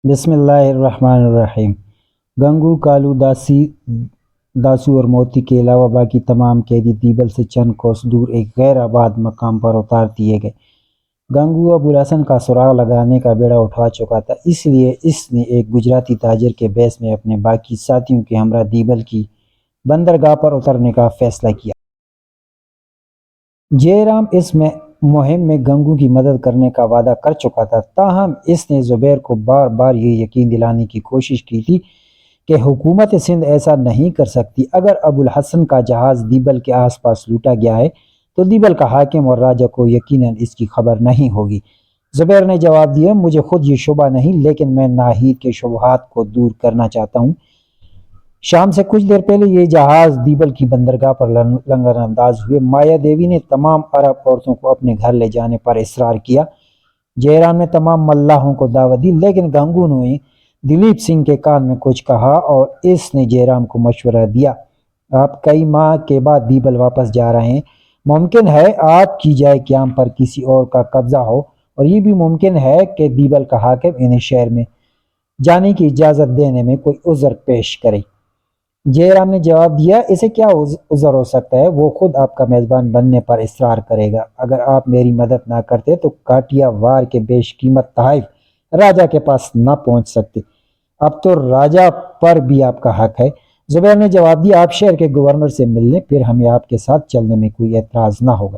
بسم اللہ الرحمن الرحیم۔ گنگو، کالو، داسو اور موتی کے علاوہ باقی تمام قیدی دیبل سے چند کوس دور ایک غیر آباد مقام پر اتار دیے گئے۔ گنگو ابو الحسن کا سراغ لگانے کا بیڑا اٹھا چکا تھا، اس لیے اس نے ایک گجراتی تاجر کے بیس میں اپنے باقی ساتھیوں کے ہمراہ دیبل کی بندرگاہ پر اترنے کا فیصلہ کیا۔ جے رام اس مہم میں گنگو کی مدد کرنے کا وعدہ کر چکا تھا، تاہم اس نے زبیر کو بار بار یہ یقین دلانے کی کوشش کی تھی کہ حکومت سندھ ایسا نہیں کر سکتی۔ اگر ابو الحسن کا جہاز دیبل کے آس پاس لوٹا گیا ہے تو دیبل کا حاکم اور راجہ کو یقیناً اس کی خبر نہیں ہوگی۔ زبیر نے جواب دیا، مجھے خود یہ شبہ نہیں، لیکن میں ناہید کے شبہات کو دور کرنا چاہتا ہوں۔ شام سے کچھ دیر پہلے یہ جہاز دیبل کی بندرگاہ پر لنگر انداز ہوئے۔ مایا دیوی نے تمام عرب عورتوں کو اپنے گھر لے جانے پر اصرار کیا۔ جے رام نے تمام ملاحوں کو دعوت دی، لیکن گنگو نے دلیپ سنگھ کے کان میں کچھ کہا اور اس نے جے رام کو مشورہ دیا، آپ کئی ماہ کے بعد دیبل واپس جا رہے ہیں، ممکن ہے آپ کی جائے قیام پر کسی اور کا قبضہ ہو، اور یہ بھی ممکن ہے کہ دیبل کا حاکم انہیں شہر میں جانے کی اجازت دینے میں کوئی عذر پیش کرے۔ جے رام نے جواب دیا، اسے کیا عذر ہو سکتا ہے، وہ خود آپ کا میزبان بننے پر اصرار کرے گا۔ اگر آپ میری مدد نہ کرتے تو کاٹیا وار کے بیش قیمت تحائف راجہ کے پاس نہ پہنچ سکتے۔ اب تو راجہ پر بھی آپ کا حق ہے۔ زبیر نے جواب دیا، آپ شہر کے گورنر سے مل لیں، پھر ہمیں آپ کے ساتھ چلنے میں کوئی اعتراض نہ ہوگا۔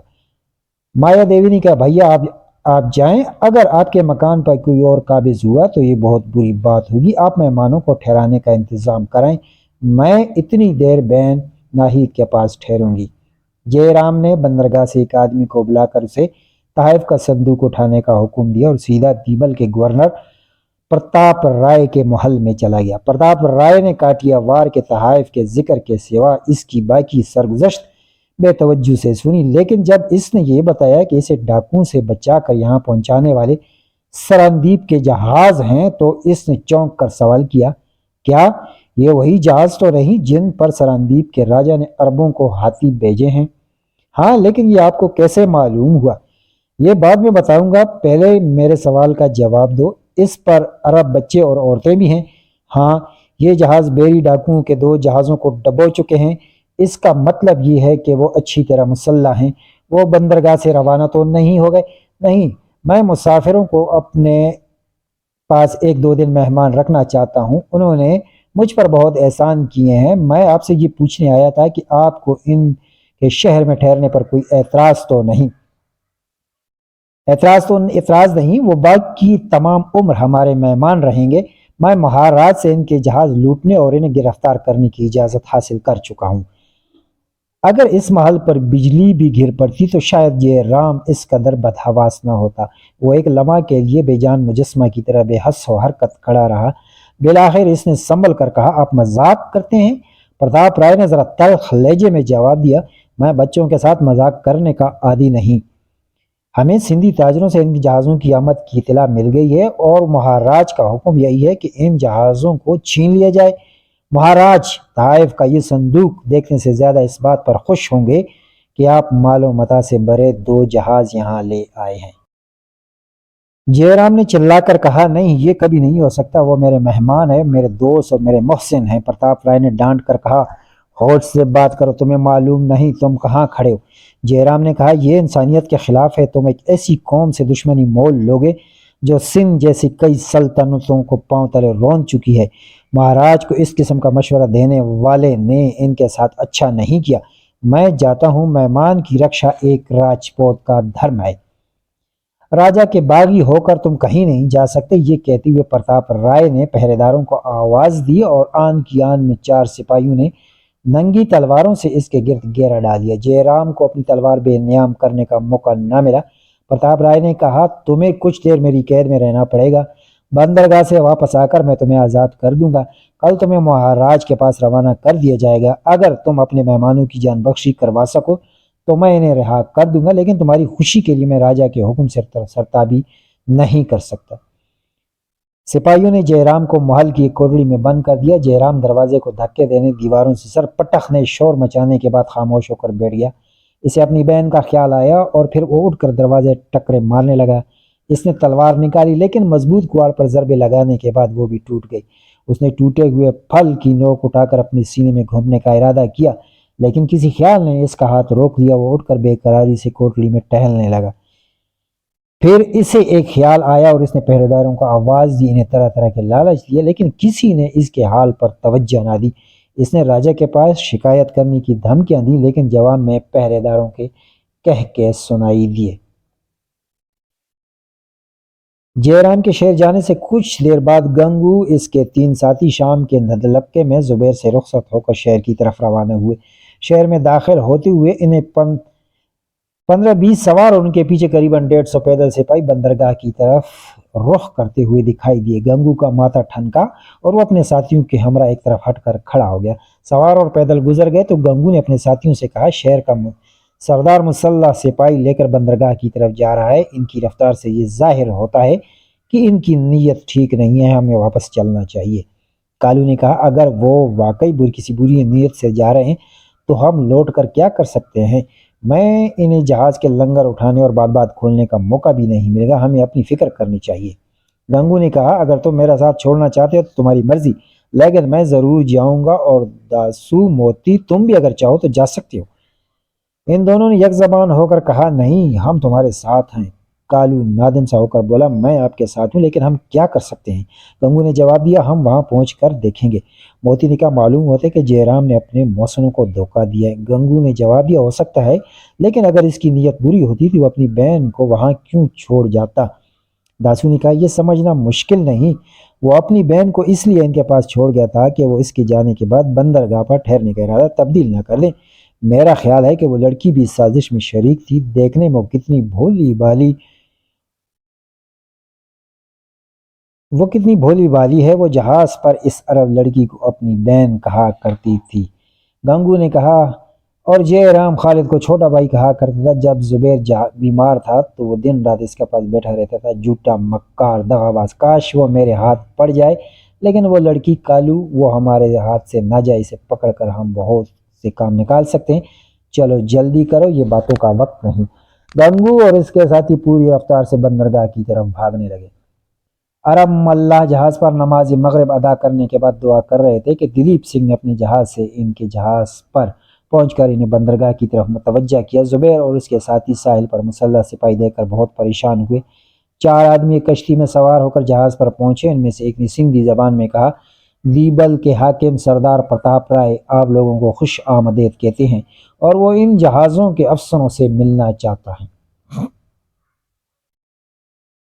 مایا دیوی نے کہا، بھیا آپ جائیں، اگر آپ کے مکان پر کوئی اور قابض ہوا تو یہ بہت بری بات ہوگی، آپ مہمانوں کو ٹھہرانے کا انتظام کرائیں، میں اتنی دیر بین ناہید کے پاس ٹھہروں گی۔ جے رام نے بندرگاہ سے ایک آدمی کو بلا کر اسے تحائف کا صندوق اٹھانے کا حکم دیا اور سیدھا دیبل کے گورنر پرتاپ رائے کے محل میں چلا گیا۔ پرتاپ رائے نے کاٹیا وار کے تحائف کے ذکر کے سوا اس کی باقی سرگزشت بے توجہ سے سنی، لیکن جب اس نے یہ بتایا کہ اسے ڈاکوؤں سے بچا کر یہاں پہنچانے والے سراندیپ کے جہاز ہیں تو اس نے چونک کر سوال کیا، کیا یہ وہی جہاز تو نہیں جن پر سراندیپ کے راجہ نے عربوں کو ہاتھی بھیجے ہیں؟ ہاں، لیکن یہ آپ کو کیسے معلوم ہوا؟ یہ بعد میں بتاؤں گا، پہلے میرے سوال کا جواب دو، اس پر عرب بچے اور عورتیں بھی ہیں؟ ہاں، یہ جہاز بیری ڈاکوؤں کے 2 جہازوں کو ڈبو چکے ہیں۔ اس کا مطلب یہ ہے کہ وہ اچھی طرح مسلح ہیں۔ وہ بندرگاہ سے روانہ تو نہیں ہو گئے؟ نہیں، میں مسافروں کو اپنے پاس 1-2 دن مہمان رکھنا چاہتا ہوں، انہوں نے مجھ پر بہت احسان کیے ہیں۔ میں آپ سے یہ پوچھنے آیا تھا کہ آپ کو ان کے شہر میں ٹھہرنے پر کوئی اعتراض تو نہیں؟ اعتراض نہیں، وہ باقی تمام عمر ہمارے مہمان رہیں گے۔ میں مہاراج سے ان کے جہاز لوٹنے اور انہیں گرفتار کرنے کی اجازت حاصل کر چکا ہوں۔ اگر اس محل پر بجلی بھی گر پڑتی تو شاید یہ رام اس قدر بدحواس نہ ہوتا۔ وہ ایک لمحہ کے لیے بے جان مجسمہ کی طرح بے حس و حرکت کھڑا رہا۔ بالآخر اس نے سنبھل کر کہا، آپ مذاق کرتے ہیں؟ پرتاپ رائے نے ذرا تلخ لہجے میں جواب دیا، میں بچوں کے ساتھ مذاق کرنے کا عادی نہیں۔ ہمیں سندھی تاجروں سے ان جہازوں کی آمد کی اطلاع مل گئی ہے اور مہاراج کا حکم یہی ہے کہ ان جہازوں کو چھین لیا جائے۔ مہاراج تحائف کا یہ صندوق دیکھنے سے زیادہ اس بات پر خوش ہوں گے کہ آپ مال و متاع سے بھرے 2 جہاز یہاں لے آئے ہیں۔ جے رام نے چلا کر کہا، نہیں، یہ کبھی نہیں ہو سکتا، وہ میرے مہمان ہیں، میرے دوست اور میرے محسن ہیں۔ پرتاپ رائے نے ڈانٹ کر کہا، ہوش سے بات کرو، تمہیں معلوم نہیں تم کہاں کھڑے ہو؟ جے رام نے کہا، یہ انسانیت کے خلاف ہے، تم ایک ایسی قوم سے دشمنی مول لوگے جو سندھ جیسی کئی سلطنتوں کو پاؤں تلے رون چکی ہے۔ مہاراج کو اس قسم کا مشورہ دینے والے نے ان کے ساتھ اچھا نہیں کیا۔ میں جاتا ہوں، مہمان کی رکشا ایک راجپوت کا دھرم ہے۔ راجہ کے باغی ہو کر تم کہیں نہیں جا سکتے۔ یہ کہتے ہوئے پرتاپ رائے نے پہرے داروں کو آواز دی اور آن کی آن میں 4 سپاہیوں نے ننگی تلواروں سے اس کے گرد گھیرا ڈال دیا۔ جے رام کو اپنی تلوار بے نیام کرنے کا موقع نہ ملا۔ پرتاپ رائے نے کہا، تمہیں کچھ دیر میری قید میں رہنا پڑے گا، بندرگاہ سے واپس آ کر میں تمہیں آزاد کر دوں گا، کل تمہیں مہاراج کے پاس روانہ کر دیا جائے گا۔ اگر تم اپنے مہمانوں کی جان بخشی کروا سکو تو میں انہیں رہا کر دوں گا، لیکن تمہاری خوشی کے لیے میں راجہ کے حکم سے سرتابی نہیں کر سکتا۔ سپاہیوں نے جے رام کو محل کی ایک کوٹڑی میں بند کر دیا۔ جے رام دروازے کو دھکے دینے، دیواروں سے سر پٹخنے، شور مچانے کے بعد خاموش ہو کر بیٹھ گیا۔ اسے اپنی بہن کا خیال آیا اور پھر وہ اٹھ کر دروازے ٹکرے مارنے لگا۔ اس نے تلوار نکالی لیکن مضبوط کواڑ پر ضربے لگانے کے بعد وہ بھی ٹوٹ گئی۔ اس نے ٹوٹے ہوئے پھل کی نوک اٹھا کر اپنے سینے میں گھومنے کا ارادہ کیا لیکن کسی خیال نے اس کا ہاتھ روک لیا۔ وہ اٹھ کر بے قراری سے کوٹلی میں ٹہلنے لگا۔ پھر اسے ایک خیال آیا اور اس نے پہرے داروں کو آواز دی، انہیں طرح طرح کے لالچ دیے لیکن کسی نے اس کے حال پر توجہ نہ دی۔ اس نے راجا کے پاس شکایت کرنے کی دھمکیاں دی لیکن جواب میں پہرے داروں کے کہہ سنائی دیے۔ جے رام کے شہر جانے سے کچھ دیر بعد گنگو اس کے 3 ساتھی شام کے ندلبکے میں زبیر سے رخصت ہو کر شہر کی طرف روانہ ہوئے۔ شہر میں داخل ہوتے ہوئے انہیں 15-20 سوار اور ان کے پیچھے قریباً 150 پیدل سپاہی بندرگاہ کی طرف رخ کرتے ہوئے دکھائی دیے۔ گنگو کا ماتھا ٹھنکا اور وہ اپنے ساتھیوں کے ہمراہ ایک طرف ہٹ کر کھڑا ہو گیا۔ سوار اور پیدل گزر گئے تو گنگو نے اپنے ساتھیوں سے کہا، شہر کا سردار مسلح سپاہی لے کر بندرگاہ کی طرف جا رہا ہے۔ ان کی رفتار سے یہ ظاہر ہوتا ہے کہ ان کی نیت ٹھیک نہیں ہے، ہمیں واپس چلنا چاہیے۔ کالو نے کہا، اگر وہ واقعی کسی بری نیت سے جا رہے ہیں تو ہم لوٹ کر کیا کر سکتے ہیں؟ میں انہیں جہاز کے لنگر اٹھانے اور بات کھولنے کا موقع بھی نہیں ملے گا، ہمیں اپنی فکر کرنی چاہیے۔ گنگو نے کہا، اگر تم میرا ساتھ چھوڑنا چاہتے ہو تو تمہاری مرضی، لیکن میں ضرور جاؤں گا، اور داسو موتی تم بھی اگر چاہو تو جا سکتے ہو۔ ان دونوں نے یک زبان ہو کر کہا، نہیں، ہم تمہارے ساتھ ہیں۔ کالو نادم سا ہو کر بولا، میں آپ کے ساتھ ہوں لیکن ہم کیا کر سکتے ہیں؟ گنگو نے جواب دیا، ہم وہاں پہنچ کر دیکھیں گے۔ موتی نے کہا، معلوم ہوتا ہے کہ جے رام نے اپنے موصلوں کو دھوکہ دیا ہے۔ گنگو نے جواب دیا، ہو سکتا ہے، لیکن اگر اس کی نیت بری ہوتی تو وہ اپنی بہن کو وہاں کیوں چھوڑ جاتا؟ داسو نے کہا، یہ سمجھنا مشکل نہیں، وہ اپنی بہن کو اس لیے ان کے پاس چھوڑ گیا تھا کہ وہ اس کے جانے کے بعد بندرگاہ پر ٹھہرنے کا ارادہ تبدیل نہ کر لیں۔ میرا خیال ہے کہ وہ لڑکی بھی اس سازش میں شریک تھی۔ دیکھنے میں وہ کتنی بھولی بالی ہے، وہ جہاز پر اس عرب لڑکی کو اپنی بہن کہا کرتی تھی۔ گنگو نے کہا، اور جے رام خالد کو چھوٹا بھائی کہا کرتا تھا۔ جب زبیر بیمار تھا تو وہ دن رات اس کے پاس بیٹھا رہتا تھا۔ جھوٹا، مکار، دغاباز، کاش وہ میرے ہاتھ پڑ جائے، لیکن وہ لڑکی کالو، وہ ہمارے ہاتھ سے نہ جائے، اسے پکڑ کر ہم بہت سے کام نکال سکتے ہیں۔ چلو جلدی کرو، یہ باتوں کا وقت نہیں۔ گنگو اور اس کے ساتھی پوری رفتار سے بندرگاہ کی طرف بھاگنے لگے۔ عرب ملاح جہاز پر نماز مغرب ادا کرنے کے بعد دعا کر رہے تھے کہ دلیپ سنگھ نے اپنے جہاز سے ان کے جہاز پر پہنچ کر انہیں بندرگاہ کی طرف متوجہ کیا۔ زبیر اور اس کے ساتھی ساحل پر مسلح سپاہی دیکھ کر بہت پریشان ہوئے۔ 4 آدمی ایک کشتی میں سوار ہو کر جہاز پر پہنچے۔ ان میں سے ایک نے سندھی زبان میں کہا، دیبل کے حاکم سردار پرتاپ رائے آپ لوگوں کو خوش آمدید کہتے ہیں اور وہ ان جہازوں کے افسروں سے ملنا چاہتا ہے۔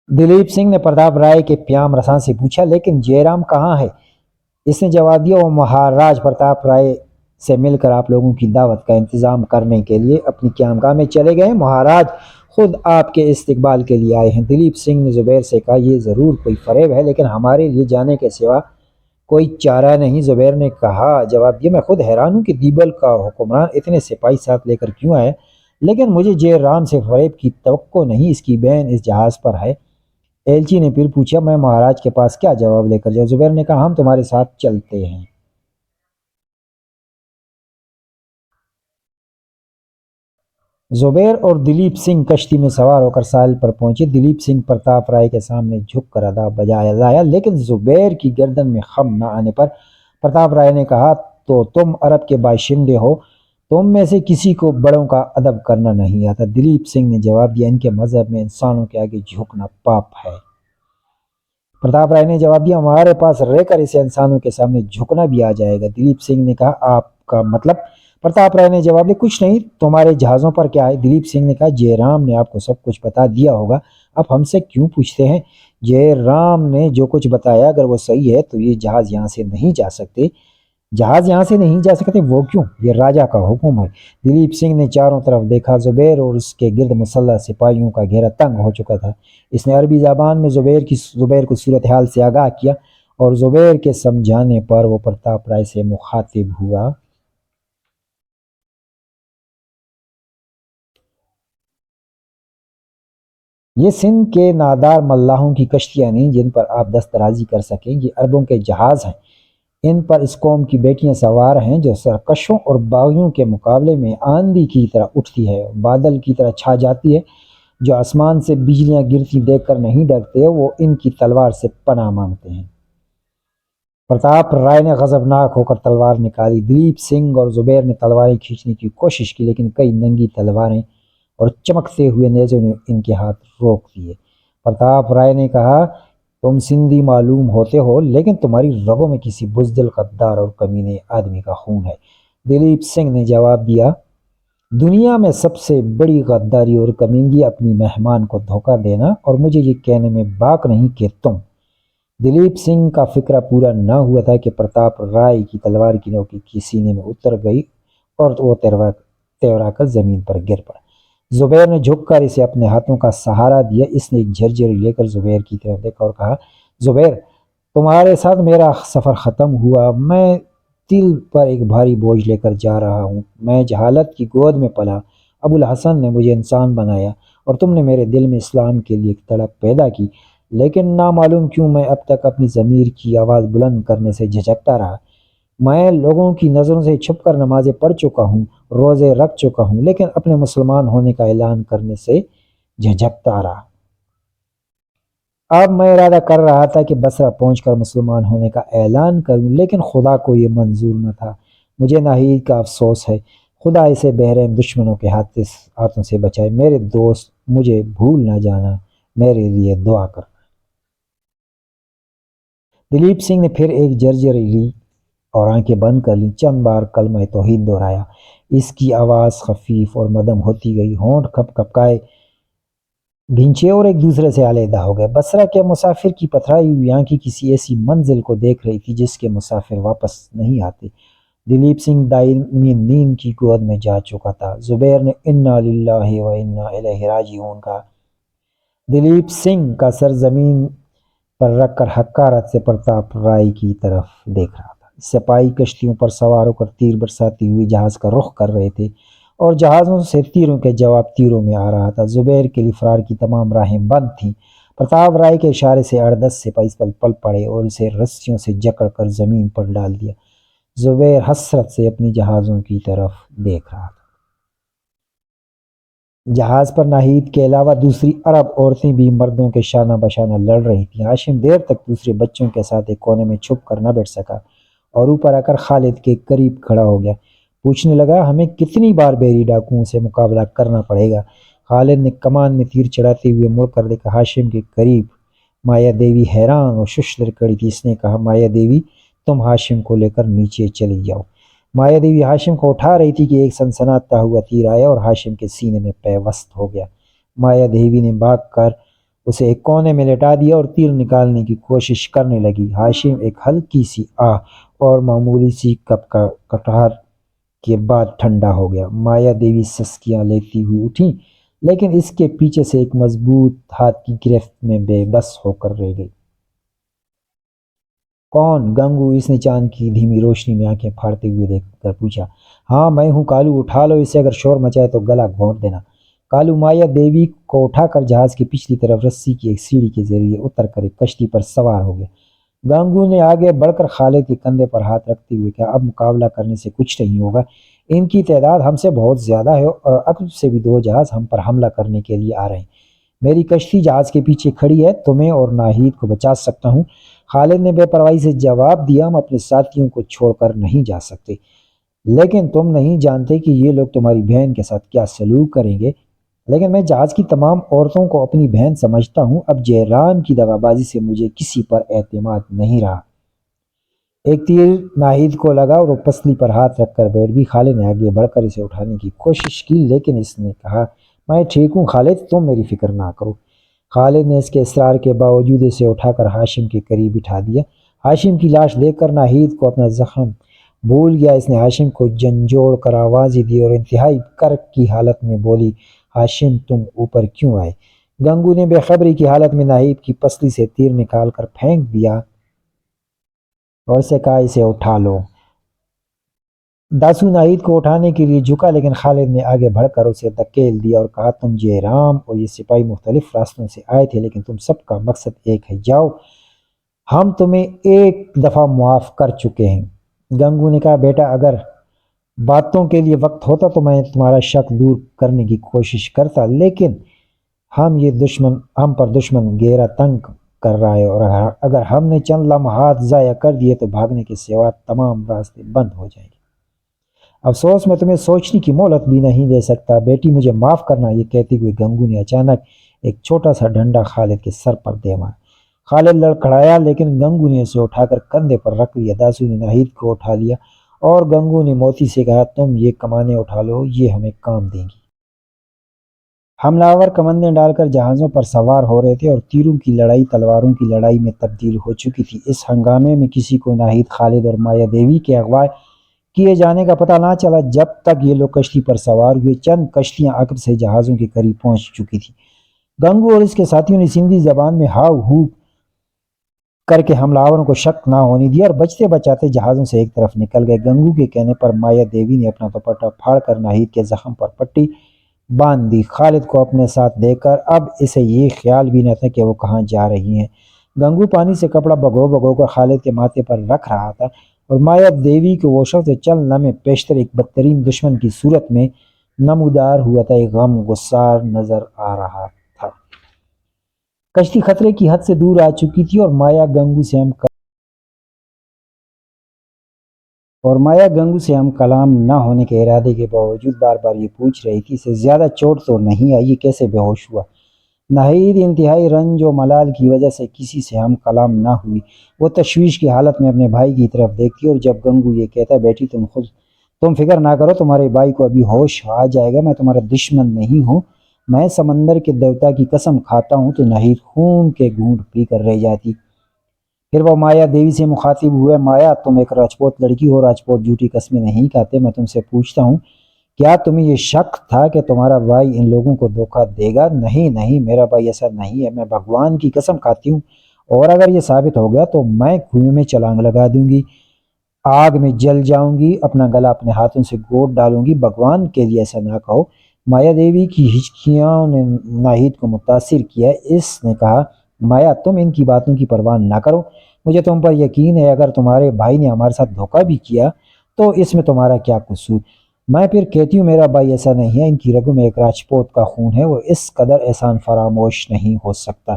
دلیپ سنگھ نے پرتاپ رائے کے پیام رساں سے پوچھا، لیکن جے رام کہاں ہے؟ اس نے جواب دیا، وہ مہاراج پرتاپ رائے سے مل کر آپ لوگوں کی دعوت کا انتظام کرنے کے لیے اپنی قیامگاہ میں چلے گئے۔ مہاراج خود آپ کے استقبال کے لیے آئے ہیں۔ دلیپ سنگھ نے زبیر سے کہا، یہ ضرور کوئی فریب ہے لیکن ہمارے لیے جانے کے سوا کوئی چارہ نہیں۔ زبیر نے جواب دیا، میں خود حیران ہوں کہ دیبل کا حکمران اتنے سپاہی ساتھ لے کر کیوں آیا، لیکن مجھے جے رام سے فریب کی توقع نہیں، اس کی بہن اس جہاز پر ہے۔ ایلچی نے پھر پوچھا، میں مہاراج کے پاس کیا جواب لے کر جاؤں؟ زبیر نے کہا، ہم تمہارے ساتھ چلتے ہیں۔ زبیر اور دلیپ سنگھ کشتی میں سوار ہو کر ساحل پر پہنچے۔ دلیپ سنگھ پرتاپ رائے کے سامنے جھک کر ادا بجایا لایا، لیکن زبیر کی گردن میں خم نہ آنے پر پرتاپ رائے نے کہا، تو تم عرب کے باشندے ہو، تم میں سے کسی کو بڑوں کا ادب کرنا نہیں آتا؟ دلیپ سنگھ نے جواب دیا، ان کے مذہب میں انسانوں کے آگے جھکنا پاپ ہے۔ پرتاپ رائے نے جواب دیا، ہمارے پاس رہ کر اسے انسانوں کے سامنے جھکنا بھی آ جائے گا۔ دلیپ سنگھ نے کہا، آپ کا مطلب؟ پرتاپ رائے نے جواب دیا، کچھ نہیں، تمہارے جہازوں پر کیا ہے؟ دلیپ سنگھ نے کہا، جے رام نے آپ کو سب کچھ بتا دیا ہوگا، اب ہم سے کیوں پوچھتے ہیں؟ جے رام نے جو کچھ بتایا اگر وہ صحیح ہے تو یہ جہاز یہاں سے نہیں جا سکتے۔ جہاز یہاں سے نہیں جا سکتے، وہ کیوں؟ یہ راجا کا حکم ہے۔ دلیپ سنگھ نے چاروں طرف دیکھا۔ زبیر اور اس کے گرد مسلح سپاہیوں کا گھیرا تنگ ہو چکا تھا۔ اس نے عربی زبان میں زبیر کو صورتحال سے آگاہ کیا اور زبیر کے سمجھانے پر وہ پرتاپ رائے سے مخاطب ہوا۔ یہ سندھ کے نادار ملاحوں کی کشتیاں نہیں جن پر آپ دست درازی کر سکیں، یہ عربوں کے جہاز ہیں۔ ان پر اس قوم کی بیٹیاں سوار ہیں جو سرکشوں اور باغیوں کے مقابلے میں آندھی کی طرح اٹھتی ہے، بادل کی طرح چھا جاتی ہے۔ جو آسمان سے بجلیاں گرتی دیکھ کر نہیں ڈرتے وہ ان کی تلوار سے پناہ مانگتے ہیں۔ پرتاپ رائے نے غضبناک ہو کر تلوار نکالی۔ دلیپ سنگھ اور زبیر نے تلواریں کھینچنے کی کوشش کی لیکن کئی ننگی تلواریں اور چمکتے ہوئے نیزوں نے ان کے ہاتھ روک دیے۔ پرتاپ رائے نے کہا، تم سندھی معلوم ہوتے ہو لیکن تمہاری رگوں میں کسی بزدل غدار اور کمینے آدمی کا خون ہے۔ دلیپ سنگھ نے جواب دیا، دنیا میں سب سے بڑی غداری اور کمینگی اپنی مہمان کو دھوکہ دینا اور مجھے یہ کہنے میں باک نہیں کہ تم۔ دلیپ سنگھ کا فکرہ پورا نہ ہوا تھا کہ پرتاپ رائے کی تلوار کی نوک کی سینے میں اتر گئی اور وہ تیورا کر زمین پر گر پڑا۔ زبیر نے جھک کر اسے اپنے ہاتھوں کا سہارا دیا۔ اس نے ایک جھرجھری لے کر زبیر کی طرف دیکھا اور کہا، زبیر، تمہارے ساتھ میرا سفر ختم ہوا، میں دل پر ایک بھاری بوجھ لے کر جا رہا ہوں۔ میں جہالت کی گود میں پلا، ابو الحسن نے مجھے انسان بنایا اور تم نے میرے دل میں اسلام کے لیے ایک تڑپ پیدا کی، لیکن نامعلوم کیوں میں اب تک اپنی ضمیر کی آواز بلند کرنے سے جھجکتا رہا۔ میں لوگوں کی نظروں سے چھپ کر نمازیں پڑھ چکا ہوں، روزے رکھ چکا ہوں، لیکن اپنے مسلمان ہونے کا اعلان کرنے سے جھجکتا رہا۔ اب میں ارادہ کر رہا تھا کہ بصرہ پہنچ کر مسلمان ہونے کا اعلان کروں، لیکن خدا کو یہ منظور نہ تھا۔ مجھے ناہید کا افسوس ہے، خدا اسے بحرحم دشمنوں کے ہاتھوں سے بچائے۔ میرے دوست، مجھے بھول نہ جانا، میرے لیے دعا کر۔ دلیپ سنگھ نے پھر ایک جرجری لی اور آنکھیں بند کر لیں، چند بار کلمہ توحید دہرایا۔ اس کی آواز خفیف اور مدھم ہوتی گئی، ہونٹ کھپ کھپکائے بھینچے اور ایک دوسرے سے علیحدہ ہو گئے۔ بصرہ کے مسافر کی پتھرائی ہوئی آنکھیں کسی ایسی منزل کو دیکھ رہی تھی جس کے مسافر واپس نہیں آتے۔ دلیپ سنگھ دائمی نیند کی گود میں جا چکا تھا۔ زبیر نے انا للہ و انا الیہ راجعون کہا۔ دلیپ سنگھ کا سر زمین پر رکھ کر حقارت سے پرتاپ رائے کی طرف دیکھ رہا تھا۔ سپاہی کشتیوں پر سوار ہو کر تیر برساتی ہوئی جہاز کا رخ کر رہے تھے اور جہازوں سے تیروں کے جواب تیروں میں آ رہا تھا۔ زبیر کے لیے فرار کی تمام راہیں بند تھیں۔ پرتاپ رائے کے اشارے سے 8-10 سپاہی اس پر پل پڑے اور اسے رسیوں سے جکڑ کر زمین پر ڈال دیا۔ زبیر حسرت سے اپنی جہازوں کی طرف دیکھ رہا تھا۔ جہاز پر ناہید کے علاوہ دوسری عرب عورتیں بھی مردوں کے شانہ بشانہ لڑ رہی تھیں۔ ہاشم دیر تک دوسرے بچوں کے ساتھ ایک کونے میں چھپ کر نہ بیٹھ سکا اور اوپر آ کر خالد کے قریب کھڑا ہو گیا۔ پوچھنے لگا، ہمیں کتنی بار بحری ڈاکوؤں سے مقابلہ کرنا پڑے گا؟ خالد نے کمان میں تیر چڑھاتے ہوئے مڑ کر دیکھا۔ ہاشم کے قریب مایا دیوی حیران اور ششدر کھڑی تھی۔ اس نے کہا، مایا دیوی، تم ہاشم کو لے کر نیچے چلی جاؤ۔ مایا دیوی ہاشم کو اٹھا رہی تھی کہ ایک سنسناتا ہوا تیر آیا اور ہاشم کے سینے میں پیوست ہو گیا۔ مایا دیوی نے بھاگ کر اسے ایک کونے میں لٹا دیا اور تیر نکالنے کی کوشش کرنے لگی۔ ہاشم ایک ہلکی سی آہ اور معمولی سی کٹکھٹ کے بعد ٹھنڈا ہو گیا۔ مایا دیوی سسکیاں لیتی ہوئی اٹھی لیکن اس کے پیچھے سے ایک مضبوط ہاتھ کی گرفت میں بے بس ہو کر رہ گئی۔ کون؟ گنگو، اس نے چاند کی دھیمی روشنی میں آنکھیں پھاڑتے ہوئے دیکھ کر پوچھا۔ ہاں میں ہوں کالو، اٹھا لو اسے، اگر شور مچائے تو گلا گھونٹ دینا۔ کالو مایا دیوی کو اٹھا کر جہاز کی پچھلی طرف رسی کی ایک سیڑھی کے ذریعے اتر کر ایک کشتی پر سوار ہو گیا۔ گنگو نے آگے بڑھ کر خالد کے کندھے پر ہاتھ رکھتے ہوئے کہا، اب مقابلہ کرنے سے کچھ نہیں ہوگا، ان کی تعداد ہم سے بہت زیادہ ہے اور عقب سے بھی 2 جہاز ہم پر حملہ کرنے کے لیے آ رہے ہیں۔ میری کشتی جہاز کے پیچھے کھڑی ہے، تمہیں اور ناہید کو بچا سکتا ہوں۔ خالد نے بے پرواہی سے جواب دیا، ہم اپنے ساتھیوں کو چھوڑ کر نہیں جا سکتے، لیکن تم نہیں جانتے کہ یہ لوگ تمہاری بہن کے ساتھ کیا سلوک کریں گے۔ لیکن میں جہاز کی تمام عورتوں کو اپنی بہن سمجھتا ہوں، اب جیران کی دغا بازی سے مجھے کسی پر اعتماد نہیں رہا۔ ایک تیر ناہید کو لگا اور وہ پسلی پر ہاتھ رکھ کر بیٹھ گئی۔ خالد نے آگے بڑھ کر اسے اٹھانے کی کوشش کی لیکن اس نے کہا، میں ٹھیک ہوں خالد، تم میری فکر نہ کرو۔ خالد نے اس کے اصرار کے باوجود اسے اٹھا کر ہاشم کے قریب بٹھا دیا۔ ہاشم کی لاش دیکھ کر ناہید کو اپنا زخم بھول گیا۔ اس نے ہاشم کو جھنجھوڑ کر آوازیں دی اور انتہائی کرک کی حالت میں بولی، ہاشم تم اوپر کیوں آئے؟ گنگو نے بے خبری کی حالت میں ناہید کی پسلی سے تیر نکال کر پھینک دیا اور اسے کہا، اسے اٹھا لو۔ داسو ناہید کو اٹھانے کے لیے جھکا لیکن خالد نے آگے بڑھ کر اسے دھکیل دیا اور کہا، تم جیرام اور یہ سپاہی مختلف راستوں سے آئے تھے لیکن تم سب کا مقصد ایک ہے، جاؤ، ہم تمہیں ایک دفعہ معاف کر چکے ہیں۔ گنگو نے کہا، بیٹا اگر باتوں کے لیے وقت ہوتا تو میں تمہارا شک دور کرنے کی کوشش کرتا، لیکن ہم پر دشمن گھیرا تنگ کر رہا ہے، اور اگر ہم نے چند لمحات ضائع کر دیے تو بھاگنے کے سوا تمام راستے بند ہو جائیں گے۔ افسوس میں تمہیں سوچنے کی مہلت بھی نہیں دے سکتا، بیٹی مجھے معاف کرنا۔ یہ کہتے ہوئے گنگو نے اچانک ایک چھوٹا سا ڈنڈا خالد کے سر پر دے مارا۔ خالد لڑکھڑایا، لیکن گنگو نے اسے اٹھا کر کندھے پر رکھ لیا۔ داسو نے ناہید کو اٹھا لیا اور گنگو نے موتی سے کہا، تم یہ کمانیں اٹھا لو، یہ ہمیں کام دیں گی۔ حملہ آور کمندیں ڈال کر جہازوں پر سوار ہو رہے تھے اور تیروں کی لڑائی تلواروں کی لڑائی میں تبدیل ہو چکی تھی۔ اس ہنگامے میں کسی کو ناہید، خالد اور مایا دیوی کے اغوا کیے جانے کا پتہ نہ چلا۔ جب تک یہ لوگ کشتی پر سوار ہوئے، چند کشتیاں عقب سے جہازوں کے قریب پہنچ چکی تھی۔ گنگو اور اس کے ساتھیوں نے سندھی زبان میں ہاؤ ہو کر کے حملہ آوروں کو شک نہ ہونے دیا اور بچتے بچاتے جہازوں سے ایک طرف نکل گئے۔ گنگو کے کہنے پر مایا دیوی نے اپنا دوپٹہ پھاڑ کر ناہید کے زخم پر پٹی باندھ دی۔ خالد کو اپنے ساتھ دے کر اب اسے یہ خیال بھی نہ تھا کہ وہ کہاں جا رہی ہیں۔ گنگو پانی سے کپڑا بھگو بھگو کر خالد کے ماتھے پر رکھ رہا تھا اور مایا دیوی کو وہ شخص چند لمحے پیشتر ایک بدترین دشمن کی صورت میں نمودار ہوا تھا، ایک غم گسار نظر آ رہا تھا۔ کشتی خطرے کی حد سے دور آ چکی تھی اور مایا گنگو سے ہم کلام نہ ہونے کے ارادے کے باوجود بار بار یہ پوچھ رہی تھی، اسے زیادہ چوٹ تو نہیں آئی؟ یہ کیسے بے ہوش ہوا؟ ناہید انتہائی رنج و ملال کی وجہ سے کسی سے ہم کلام نہ ہوئی۔ وہ تشویش کی حالت میں اپنے بھائی کی طرف دیکھتی اور جب گنگو یہ کہتا، بیٹی تم فکر نہ کرو، تمہارے بھائی کو ابھی ہوش آ جائے گا، میں تمہارا دشمن نہیں ہوں، میں سمندر کے دیوتا کی قسم کھاتا ہوں، تو ناہید خون کے گھونٹ پی کر رہ جاتی۔ پھر وہ مایا دیوی سے مخاطب ہوئے، مایا تم ایک راجپوت لڑکی ہو، راجپوت جھوٹی قسمیں نہیں کھاتے، میں تم سے پوچھتا ہوں کیا تمہیں یہ شک تھا کہ تمہارا بھائی ان لوگوں کو دھوکہ دے گا؟ نہیں نہیں، میرا بھائی ایسا نہیں ہے، میں بھگوان کی قسم کھاتی ہوں، اور اگر یہ ثابت ہو گیا تو میں کنویں میں چھلانگ لگا دوں گی، آگ میں جل جاؤں گی، اپنا گلا اپنے ہاتھوں سے گھونٹ ڈالوں گی، بھگوان کے لیے ایسا نہ کہو۔ مایا دیوی کی ہچکیوں نے ناہید کو متاثر کیا۔ اس نے کہا، مایا تم ان کی باتوں کی پرواہ نہ کرو، مجھے تم پر یقین ہے، اگر تمہارے بھائی نے ہمارے ساتھ دھوکہ بھی کیا تو اس میں تمہارا کیا قصور؟ میں پھر کہتی ہوں میرا بھائی ایسا نہیں ہے، ان کی رگوں میں ایک راجپوت کا خون ہے، وہ اس قدر احسان فراموش نہیں ہو سکتا۔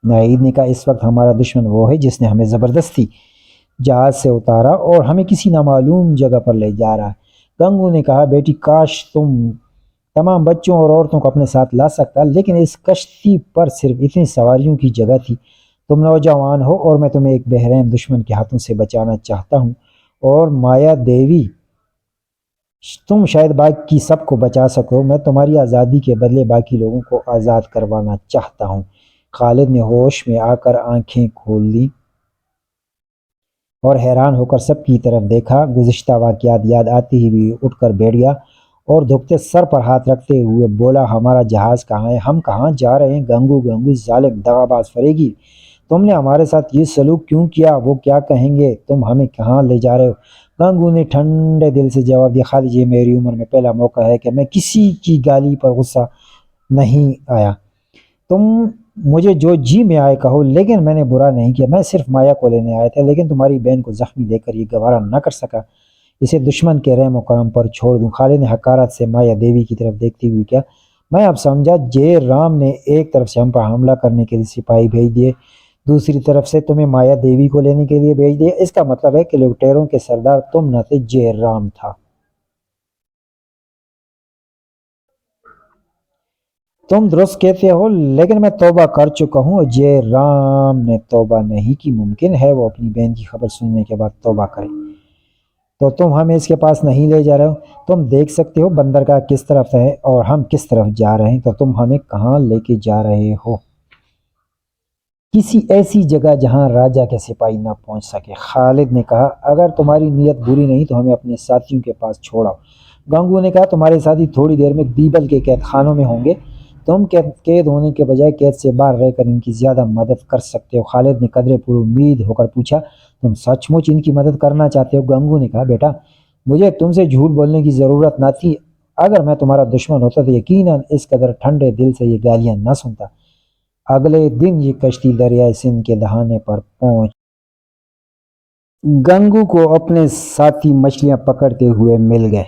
ناہید نے کہا، اس وقت ہمارا دشمن وہ ہے جس نے ہمیں زبردستی جہاز سے اتارا اور ہمیں کسی نامعلوم جگہ پر لے جا رہا ہے۔ گنگو نے کہا، بیٹی کاش تم تمام بچوں اور عورتوں کو اپنے ساتھ لا سکتا، لیکن اس کشتی پر صرف اتنی سواریوں کی جگہ تھی، تم نوجوان ہو اور میں تمہیں ایک بہرحم دشمن کے ہاتھوں سے بچانا چاہتا ہوں، اور مایا دیوی تم شاید باقی سب کو بچا سکو، میں تمہاری آزادی کے بدلے باقی لوگوں کو آزاد کروانا چاہتا ہوں۔ خالد نے ہوش میں آ کر آنکھیں کھول لی اور حیران ہو کر سب کی طرف دیکھا۔ گزشتہ واقعات یاد آتے ہی بھی اٹھ کر بیٹھ گیا اور دھکتے سر پر ہاتھ رکھتے ہوئے بولا، ہمارا جہاز کہاں ہے؟ ہم کہاں جا رہے ہیں؟ گنگو گنگو ظالم دغاباز فریگی، تم نے ہمارے ساتھ یہ سلوک کیوں کیا؟ وہ کیا کہیں گے؟ تم ہمیں کہاں لے جا رہے ہو؟ گنگو نے ٹھنڈے دل سے جواب دیا، خالد یہ میری عمر میں پہلا موقع ہے کہ میں کسی کی گالی پر غصہ نہیں آیا، تم مجھے جو جی میں آئے کہو، لیکن میں نے برا نہیں کیا، میں صرف مایا کو لینے آیا تھا، لیکن تمہاری بہن کو زخمی دیکھ کر یہ گوارا نہ کر سکا، اسے دشمن کے رحم و کرم پر چھوڑ دوں۔ خالد نے حقارت سے مایا دیوی کی طرف دیکھتے ہوئے کیا، میں اب سمجھا، جے رام نے ایک طرف سے ہم پر حملہ کرنے کے لیے سپاہی بھیج دیے، دوسری طرف سے تمہیں مایا دیوی کو لینے کے لیے بھیج دیا، اس کا مطلب ہے کہ لوٹیروں کے سردار تم نہ تھے، جے رام تھا۔ تم درست کہتے ہو، لیکن میں توبہ کر چکا ہوں، جے رام نے توبہ نہیں کی، ممکن ہے وہ اپنی بہن کی خبر سننے کے بعد توبہ کرے، تو تم ہمیں اس کے پاس نہیں لے جا رہے ہو؟ تم دیکھ سکتے ہو بندرگاہ کس طرف ہے اور ہم کس طرف جا رہے ہیں، تو تم ہمیں کہاں لے کے جا رہے ہو؟ کسی ایسی جگہ جہاں راجہ کے سپاہی نہ پہنچ سکے۔ خالد نے کہا، اگر تمہاری نیت بری نہیں تو ہمیں اپنے ساتھیوں کے پاس چھوڑاؤ۔ گنگو نے کہا، تمہارے ساتھی تھوڑی دیر میں بیبل کے قید خانوں میں ہوں گے، تم قید ہونے کے بجائے قید سے باہر رہ کر ان کی زیادہ مدد کر سکتے ہو۔ خالد نے قدرے پر امید ہو کر پوچھا، تم سچ مچ ان کی مدد کرنا چاہتے ہو؟ گنگو نے کہا، بیٹا مجھے تم سے جھوٹ بولنے کی ضرورت نہ تھی، اگر میں تمہارا دشمن ہوتا تو یقیناً اس قدر ٹھنڈے دل سے یہ گالیاں نہ سنتا۔ اگلے دن یہ کشتی دریائے سندھ کے دہانے پر پہنچ گنگو کو اپنے ساتھی مچھلیاں پکڑتے ہوئے مل گئے۔